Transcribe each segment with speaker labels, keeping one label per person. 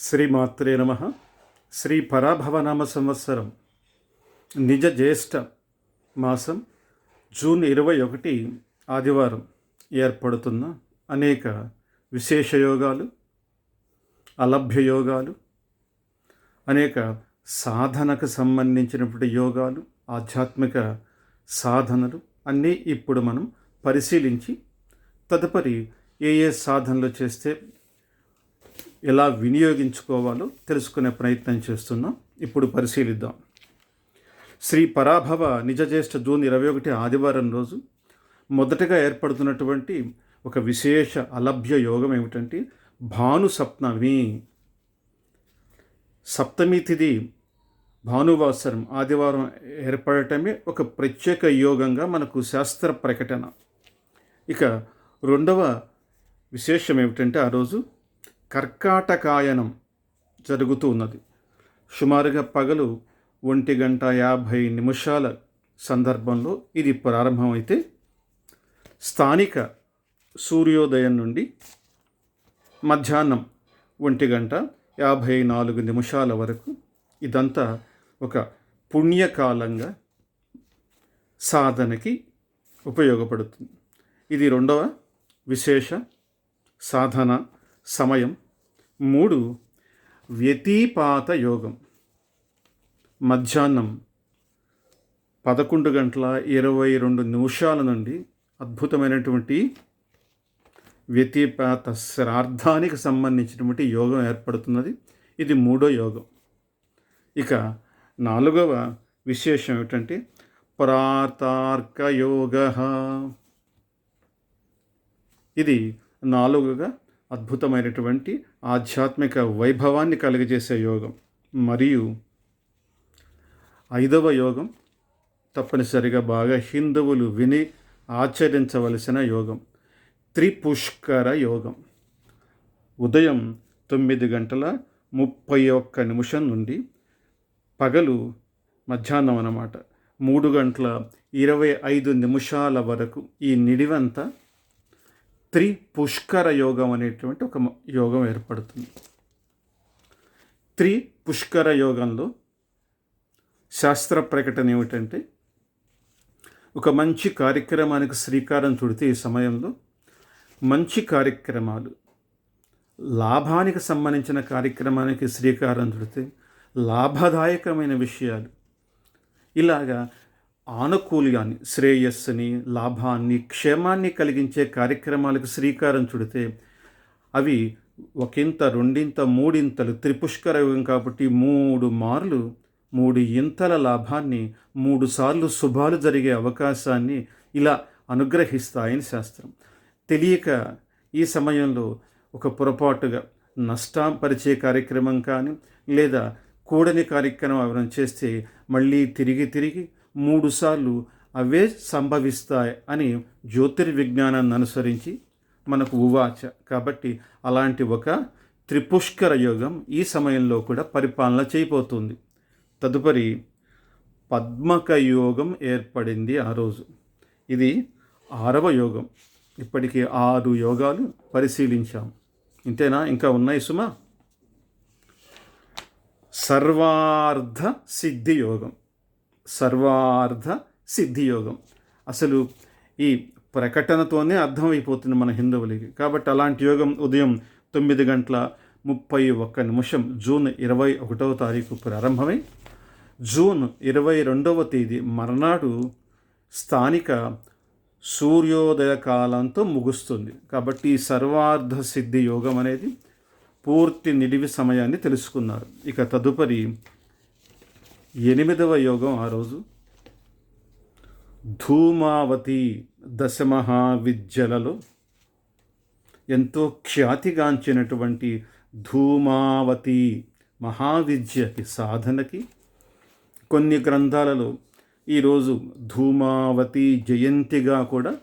Speaker 1: శ్రీమాత్రే నమ. శ్రీ పరాభవనామ సంవత్సరం నిజ జ్యేష్ఠ మాసం జూన్ 21 ఆదివారం ఏర్పడుతున్న అనేక విశేష యోగాలు, అలభ్య యోగాలు, అనేక సాధనకు సంబంధించినటువంటి యోగాలు, ఆధ్యాత్మిక సాధనలు అన్నీ ఇప్పుడు మనం పరిశీలించి తదుపరి ఏ సాధనలు చేస్తే ఎలా వినియోగించుకోవాలో తెలుసుకునే ప్రయత్నం చేస్తున్నాం. ఇప్పుడు పరిశీలిద్దాం. శ్రీ పరాభవ నిజ జ్యేష్ఠ జూన్ 21 ఆదివారం రోజు మొదటగా ఏర్పడుతున్నటువంటి ఒక విశేష అలభ్య యోగం ఏమిటంటే భాను సప్తమి. సప్తమి తిథి భానువాసరం ఆదివారం ఏర్పడటమే ఒక ప్రత్యేక యోగంగా మనకు శాస్త్ర ప్రకటన. ఇక రెండవ విశేషం ఏమిటంటే ఆ రోజు కర్కాటకాయనం జరుగుతూ ఉన్నది. సుమారుగా పగలు 1:50 సందర్భంలో ఇది ప్రారంభమైతే స్థానిక సూర్యోదయం నుండి మధ్యాహ్నం 1:54 వరకు ఇదంతా ఒక పుణ్యకాలంగా సాధనకి ఉపయోగపడుతుంది. ఇది రెండవ విశేష సాధన సమయం. 3 వ్యతిపాత యోగం. మధ్యాహ్నం 11:22 నుండి అద్భుతమైనటువంటి వ్యతిపాత శ్రార్థానికి సంబంధించినటువంటి యోగం ఏర్పడుతున్నది. ఇది 3వ యోగం. ఇక 4వ విశేషం ఏమిటంటే ప్రాతార్క యోగ. ఇది 4గా అద్భుతమైనటువంటి ఆధ్యాత్మిక వైభవాన్ని కలిగజేసే యోగం. మరియు 5వ యోగం తప్పనిసరిగా బాగా హిందువులు విని ఆచరించవలసిన యోగం త్రిపుష్కర యోగం. ఉదయం 9:31 నుండి పగలు మధ్యాహ్నం అన్నమాట 3:25 వరకు ఈ నిడివంతా త్రిపుష్కర యోగం అనేటువంటి ఒక యోగం ఏర్పడుతుంది. త్రిపుష్కర యోగంలో శాస్త్ర ప్రకటన ఏమిటంటే ఒక మంచి కార్యక్రమానికి శ్రీకారం చుడితే ఈ సమయంలో మంచి కార్యక్రమాలు, లాభానికి సంబంధించిన కార్యక్రమానికి శ్రీకారం చుడితే లాభదాయకమైన విషయాలు, ఇలాగా ఆనుకూల్యాన్ని, శ్రేయస్సుని, లాభాన్ని, క్షేమాన్ని కలిగించే కార్యక్రమాలకు శ్రీకారం చుడితే అవి ఒకంత, రెండింత, మూడింతలు త్రిపుష్కర యోగం కాబట్టి 3 మార్లు 3 ఇంతల లాభాన్ని, 3 సార్లు శుభాలు జరిగే అవకాశాన్ని ఇలా అనుగ్రహిస్తాయని శాస్త్రం. తెలియక ఈ సమయంలో ఒక పొరపాటుగా నష్టం పరిచే కార్యక్రమం కానీ లేదా కూడని కార్యక్రమం ఎవరైనా చేస్తే మళ్ళీ తిరిగి 3 సార్లు అవే సంభవిస్తాయి అని జ్యోతిర్విజ్ఞానాన్ని అనుసరించి మనకు ఉవాచ. కాబట్టి అలాంటి ఒక త్రిపుష్కర యోగం ఈ సమయంలో కూడా పరిపాలన చేయబోతుంది. తదుపరి పద్మక యోగం ఏర్పడింది ఆ రోజు. ఇది 6వ యోగం. ఇప్పటికీ 6 యోగాలు పరిశీలించాం. ఇంతేనా? ఇంకా ఉన్నాయి సుమా. సర్వార్థ సిద్ధి యోగం. సర్వార్థ సిద్ధి యోగం అసలు ఈ ప్రకటనతోనే అర్థమైపోతుంది మన హిందువులకి. కాబట్టి అలాంటి యోగం ఉదయం 9:31 జూన్ 21వ తారీఖు ప్రారంభమై జూన్ 22వ తేదీ మర్నాడు స్థానిక సూర్యోదయ కాలంతో ముగుస్తుంది. కాబట్టి ఈ సర్వార్థ సిద్ధి యోగం అనేది పూర్తి నిడివి సమయాన్ని తెలుసుకున్నారు. ఇక తదుపరి 8వ యోగం ఆ రోజు ధూమావతి. దశమహావిద్యలలో ఎంతో ఖ్యాతిగాంచినటువంటి ధూమావతి మహావిద్యకి సాధనకి కొన్ని గ్రంథాలలో ఈరోజు ధూమావతి జయంతిగా కూడా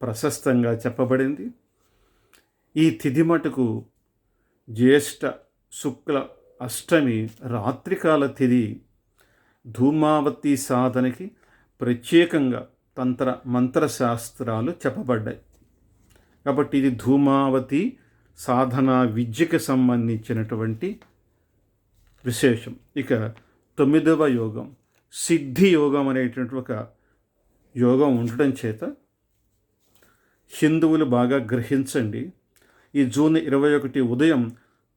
Speaker 1: ప్రశస్తంగా చెప్పబడింది. ఈ తిథి మటుకు జ్యేష్ఠ శుక్ల అష్టమి రాత్రికాల తిథి. ధూమావతి సాధనకి ప్రత్యేకంగా తంత్ర మంత్రశాస్త్రాలు చెప్పబడ్డాయి. కాబట్టి ఇది ధూమావతి సాధన విద్యకు సంబంధించినటువంటి విశేషం. ఇక 9వ యోగం సిద్ధి యోగం అనేటువంటి ఒక యోగం ఉండటం చేత హిందువులు బాగా గ్రహించండి. ఈ జూన్ 21 ఉదయం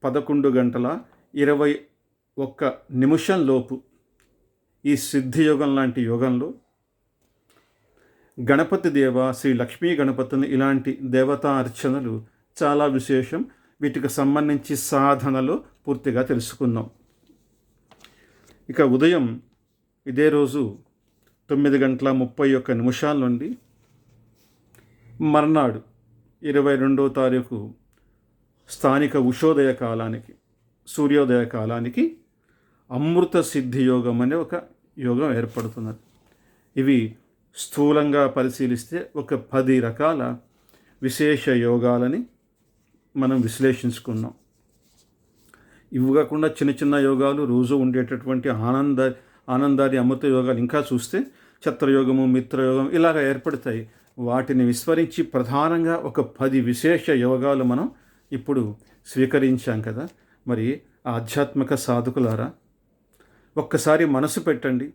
Speaker 1: 11:21 లోపు ఈ సిద్ధి యోగం లాంటి యోగంలో గణపతి దేవ, శ్రీ లక్ష్మీ గణపతిని ఇలాంటి దేవతా అర్చనలు చాలా విశేషం. వీటికి సంబంధించి సాధనలో పూర్తిగా తెలుసుకుందాం. ఇక ఉదయం ఇదే రోజు 9:31 నుండి మర్నాడు 22వ తారీఖు స్థానిక ఉషోదయ కాలానికి, సూర్యోదయ కాలానికి అమృత సిద్ధి యోగం అనే ఒక యోగం ఏర్పడుతున్నది. ఇవి స్థూలంగా పరిశీలిస్తే ఒక 10 రకాల విశేష యోగాలని మనం విశ్లేషించుకున్నాం. ఇవి కాకుండా చిన్న చిన్న యోగాలు, రోజు ఉండేటటువంటి ఆనందాది అమృత యోగాలు ఇంకా చూస్తే ఛత్రయోగము, మిత్రయోగం ఇలాగ ఏర్పడతాయి. వాటిని విస్మరించి ప్రధానంగా ఒక 10 విశేష యోగాలు మనం ఇప్పుడు స్వీకరించాం కదా. మరి ఆధ్యాత్మిక సాధకులారా, ఒక్కసారి మనసు పెట్టండి.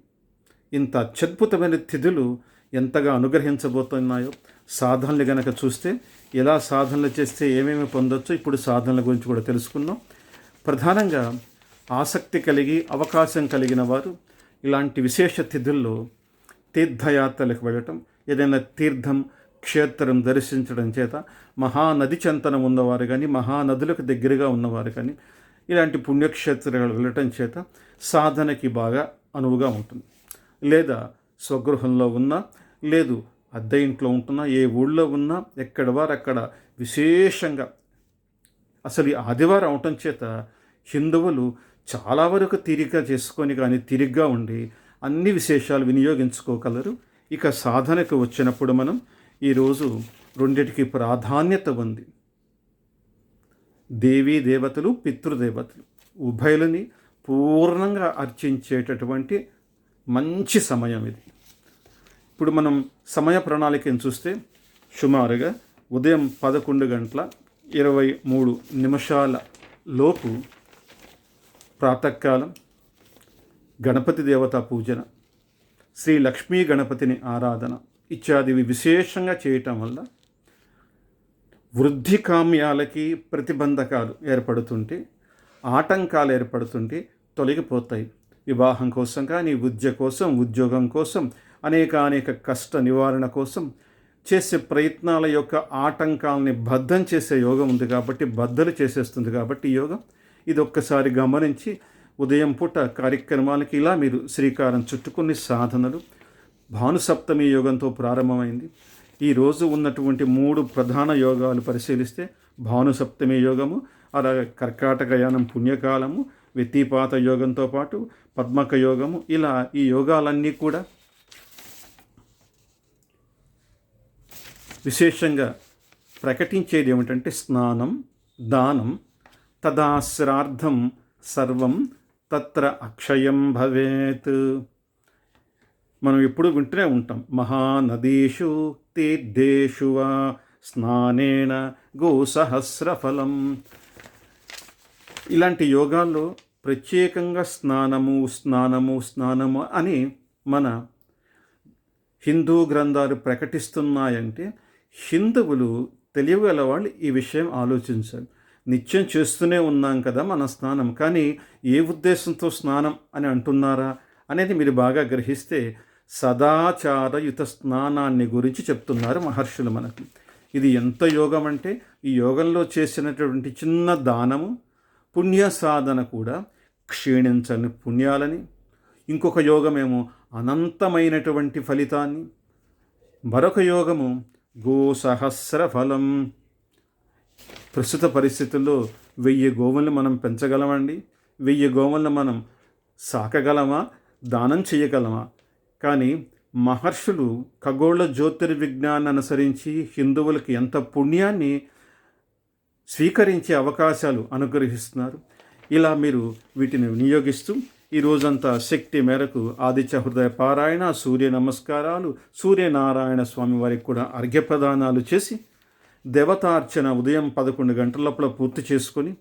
Speaker 1: ఇంత అత్యద్భుతమైన తిథులు ఎంతగా అనుగ్రహించబోతున్నాయో సాధనలు గనక చూస్తే, ఎలా సాధనలు చేస్తే ఏమేమి పొందొచ్చో ఇప్పుడు సాధనల గురించి కూడా తెలుసుకుందాం. ప్రధానంగా ఆసక్తి కలిగి అవకాశం కలిగిన వారు ఇలాంటి విశేష తిథుల్లో తీర్థయాత్రలకు వెళ్ళటం, ఏదైనా తీర్థం క్షేత్రం దర్శించడం చేత, మహానది చెంతన ఉన్నవారు కానీ, మహానదులకు దగ్గరగా ఉన్నవారు కానీ ఇలాంటి పుణ్యక్షేత్రాలు వెళ్ళటం చేత సాధనకి బాగా అనువుగా ఉంటుంది. లేదా స్వగృహంలో ఉన్నా, లేదు అద్దె ఇంట్లో ఉంటున్నా, ఏ ఊళ్ళో ఉన్నా, ఎక్కడ వారు అక్కడ విశేషంగా అసలు ఈ ఆదివారం అవటం చేత హిందువులు చాలా వరకు తీరిక చేసుకొని కానీ తిరిగ్గా ఉండి అన్ని విశేషాలు వినియోగించుకోగలరు. ఇక సాధనకు వచ్చినప్పుడు మనం ఈరోజు రెండిటికి ప్రాధాన్యత ఉంది. దేవీ దేవతలు, పితృదేవతలు ఉభయులని పూర్ణంగా అర్చించేటటువంటి మంచి సమయం ఇది. ఇప్పుడు మనం సమయ ప్రణాళికను చూస్తే సుమారుగా ఉదయం 11:23 లోపు ప్రాతకాలం గణపతి దేవతా పూజన, శ్రీ లక్ష్మీ గణపతిని ఆరాధన ఇత్యాదివి విశేషంగా చేయటం వల్ల వృద్ధి కామ్యాలకి ప్రతిబంధకాలు ఏర్పడుతుంటే, ఆటంకాలు ఏర్పడుతుంటే తొలగిపోతాయి. వివాహం కోసం కానీ, విద్య కోసం, ఉద్యోగం కోసం, అనేక కష్ట నివారణ కోసం చేసే ప్రయత్నాల యొక్క ఆటంకాలని బద్ధం చేసే యోగం ఉంది కాబట్టి, బద్దలు చేసేస్తుంది కాబట్టి ఈ యోగం. ఇది ఒక్కసారి గమనించి ఉదయం పూట కార్యక్రమాలకి ఇలా మీరు శ్రీకారం చుట్టుకుని సాధనలు భానుసప్తమి యోగంతో ప్రారంభమైంది. ఈరోజు ఉన్నటువంటి 3 ప్రధాన యోగాలు పరిశీలిస్తే భానుసప్తమి యోగము, అలాగే కర్కాటక యానం పుణ్యకాలము, వ్యతిపాత యోగంతో పాటు పద్మక యోగము, ఇలా ఈ యోగాలన్నీ కూడా విశేషంగా ప్రకటించేది ఏమిటంటే స్నానం, దానం, తదాశ్రార్థం సర్వం తత్ర అక్షయం భవేత్. మనం ఎప్పుడు వింటూనే ఉంటాం, మహానదీషు తీర్థేషు వా స్నానేన గోసహస్రఫలం. ఇలాంటి యోగాల్లో ప్రత్యేకంగా స్నానము అని మన హిందూ గ్రంథాలు ప్రకటిస్తున్నాయంటే హిందువులు తెలియగల వాళ్ళు ఈ విషయం ఆలోచించాలి. నిత్యం చేస్తూనే ఉన్నాం కదా మన స్నానం, కానీ ఏ ఉద్దేశంతో స్నానం అని అంటున్నారా అనేది మీరు బాగా గ్రహిస్తే సదాచారయుత స్నానాన్ని గురించి చెప్తున్నారు మహర్షులు మనకు. ఇది ఎంత యోగం అంటే, ఈ యోగంలో చేసినటువంటి చిన్న దానము పుణ్య సాధన కూడా క్షీణించని పుణ్యాలని, ఇంకొక యోగమేమో అనంతమైనటువంటి ఫలితాన్ని, మరొక యోగము గోసహస్ర ఫలం. ప్రస్తుత పరిస్థితుల్లో 1000 గోవులను మనం పెంచగలమండి? 1000 గోవులను మనం సాకగలమా? దానం చేయగలమా? కానీ మహర్షులు ఖగోళ జ్యోతిర్విజ్ఞానాన్ని అనుసరించి హిందువులకి ఎంత పుణ్యాన్ని స్వీకరించే అవకాశాలు అనుగ్రహిస్తున్నారు. ఇలా మీరు వీటిని వినియోగిస్తూ ఈ రోజంతా శక్తి మేరకు ఆదిత్య హృదయ పారాయణ, సూర్య నమస్కారాలు, సూర్యనారాయణ స్వామి వారికి కూడా అర్ఘ్యప్రదానాలు చేసి దేవతార్చన ఉదయం 11 గంటల లోపల పూర్తి చేసుకొని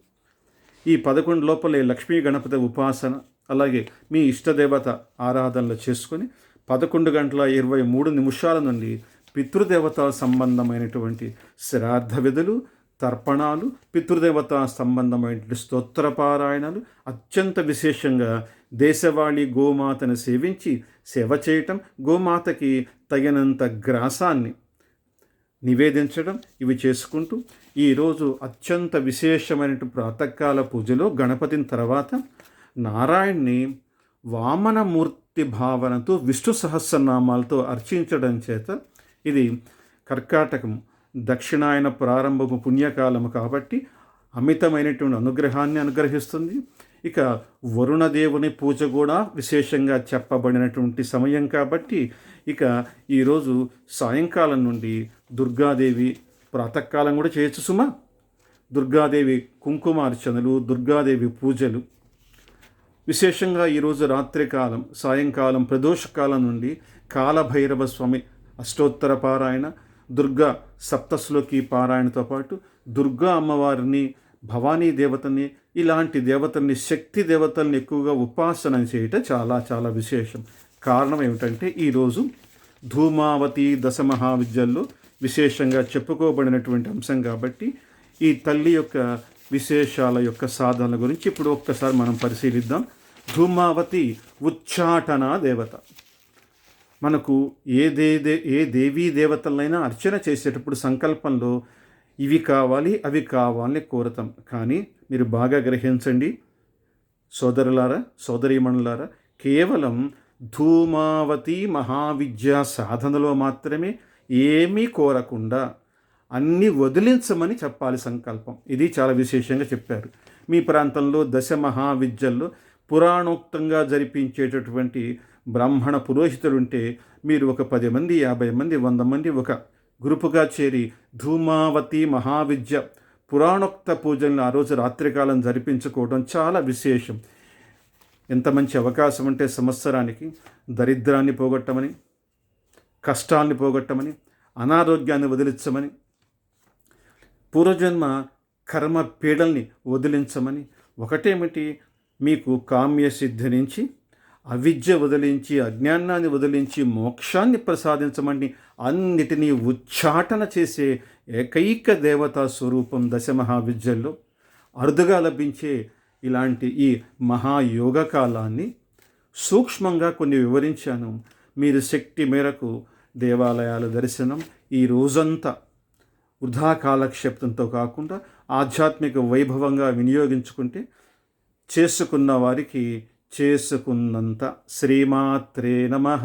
Speaker 1: ఈ 11 లోపలే లక్ష్మీ గణపతి ఉపాసన, అలాగే మీ ఇష్టదేవత ఆరాధనలు చేసుకొని 11 గంటల 23 నిమిషాల నుండి పితృదేవత సంబంధమైనటువంటి శ్రాద్ధ విధులు, తర్పణాలు, పితృదేవత సంబంధమైనటువంటి స్తోత్రపారాయణలు, అత్యంత విశేషంగా దేశవాళీ గోమాతను సేవించి సేవ చేయటం, గోమాతకి తగినంత గ్రాసాన్ని నివేదించడం, ఇవి చేసుకుంటూ ఈరోజు అత్యంత విశేషమైన ప్రాతకాల పూజలో గణపతిని తర్వాత నారాయణ్ణి వామనమూర్తి భావనతో విష్ణు సహస్రనామాలతో అర్చించడం చేత ఇది కర్కాటకం దక్షిణాయన ప్రారంభము పుణ్యకాలము కాబట్టి అమితమైనటువంటి అనుగ్రహాన్ని అనుగ్రహిస్తుంది. ఇక వరుణదేవుని పూజ కూడా విశేషంగా చెప్పబడినటువంటి సమయం కాబట్టి ఇక ఈరోజు సాయంకాలం నుండి దుర్గాదేవి ప్రాతకాలం కూడా చేయొచ్చు సుమా. దుర్గాదేవి కుంకుమార్చనలు, దుర్గాదేవి పూజలు విశేషంగా ఈరోజు రాత్రికాలం సాయంకాలం ప్రదోషకాలం నుండి కాలభైరవ స్వామి అష్టోత్తర పారాయణ, దుర్గా సప్తశ్లోకి పారాయణతో పాటు దుర్గా అమ్మవారిని, భవానీ దేవతని, ఇలాంటి దేవతల్ని, శక్తి దేవతల్ని ఎక్కువగా ఉపాసన చేయటం చాలా చాలా విశేషం. కారణం ఏమిటంటే ఈరోజు ధూమావతి దశమహావిద్యల్లో విశేషంగా చెప్పుకోబడినటువంటి అంశం కాబట్టి ఈ తల్లి యొక్క విశేషాల యొక్క సాధనల గురించి ఇప్పుడు ఒక్కసారి మనం పరిశీలిద్దాం. ధూమావతి ఉచ్చాటన దేవత. మనకు ఏ దేవీ దేవతలైనా అర్చన చేసేటప్పుడు సంకల్పంలో ఇవి కావాలి అవి కావాలని కోరతాం. కానీ మీరు బాగా గ్రహించండి సోదరులారా, సోదరీమణులారా, కేవలం ధూమావతి మహావిద్యా సాధనలో మాత్రమే ఏమీ కోరకుండా అన్నీ వదిలించమని చెప్పాలి సంకల్పం. ఇది చాలా విశేషంగా చెప్పారు. మీ ప్రాంతంలో దశ మహావిద్యల్లో పురాణోక్తంగా జరిపించేటటువంటి బ్రాహ్మణ పురోహితులు ఉంటే మీరు ఒక 10 మంది, 50 మంది, 100 మంది ఒక గ్రూపుగా చేరి ధూమావతి మహావిద్య పురాణోక్త పూజలను ఆ రోజు రాత్రికాలం జరిపించుకోవడం చాలా విశేషం. ఎంత మంచి అవకాశం అంటే సంవత్సరానికి దరిద్రాన్ని పోగొట్టమని, కష్టాన్ని పోగొట్టమని, అనారోగ్యాన్ని వదిలించమని, పూర్వజన్మ కర్మ పీడల్ని వదిలించమని, ఒకటేమిటి మీకు కామ్య సిద్ధి నుంచి అవిద్య వదిలించి, అజ్ఞానాన్ని వదిలించి, మోక్షాన్ని ప్రసాదించమని అన్నిటినీ ఉచ్చాటన చేసే ఏకైక దేవతా స్వరూపం దశమహావిద్యల్లో. అరుదుగా లభించే ఇలాంటి ఈ మహాయోగ కాలాన్ని సూక్ష్మంగా కొన్ని వివరించాను. మీరు శక్తి మేరకు దేవాలయాల దర్శనం ఈ రోజంతా వృధా కాలక్షేపంతో కాకుండా ఆధ్యాత్మిక వైభవంగా వినియోగించుకుంటే చేసుకున్న వారికి చేసుకున్నంత. శ్రీమాత్రే నమః.